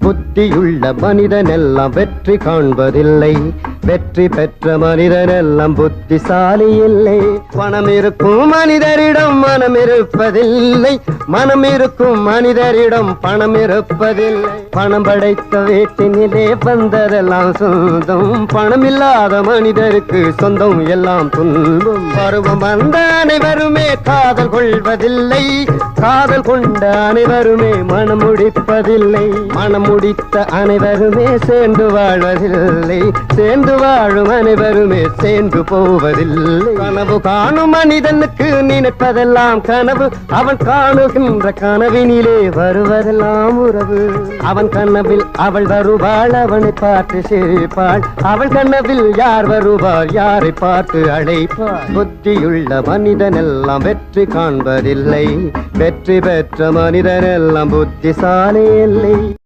புத்தியுள்ள மனிதனெல்லாம் வெற்றி காண்பதில்லை, வெற்றி பெற்ற மனிதனெல்லாம் புத்திசாலி இல்லை. பணம் இருக்கும் மனிதரிடம் மனம் இருப்பதில்லை, மனம் இருக்கும் மனிதரிடம் பணம் இருப்பதில்லை. பணம் படைத்த வீட்டினிலே வந்ததெல்லாம் சொந்தம், பணம் இல்லாத மனிதருக்கு சொந்தம் எல்லாம் துன்பம். பருவம் வந்த அனைவருமே காதல் கொள்வதில்லை, காதல் கொண்ட அனைவருமே மனம் முடிப்பதில்லை. மனம் முடித்த அனைவருமே சேர்ந்து வாழ்வதில்லை, சேர்ந்து வாழும் அனைவருமே சேர்ந்து போவதில்லை. கனவு காணும் மனிதனுக்கு நினைப்பதெல்லாம் கனவு, அவன் காணுகின்ற கனவினிலே வருவதெல்லாம் உறவு. அவன் கனவில் அவள் வருவாள், அவனை பார்த்து சிரிப்பாள். அவள் கனவில் யார் வருவார், யாரை பார்த்து அழைப்பாள். புத்தியுள்ள மனிதனெல்லாம் வெற்றி காண்பதில்லை, வெற்றி பெற்ற மனிதனெல்லாம் புத்திசாலி இல்லை.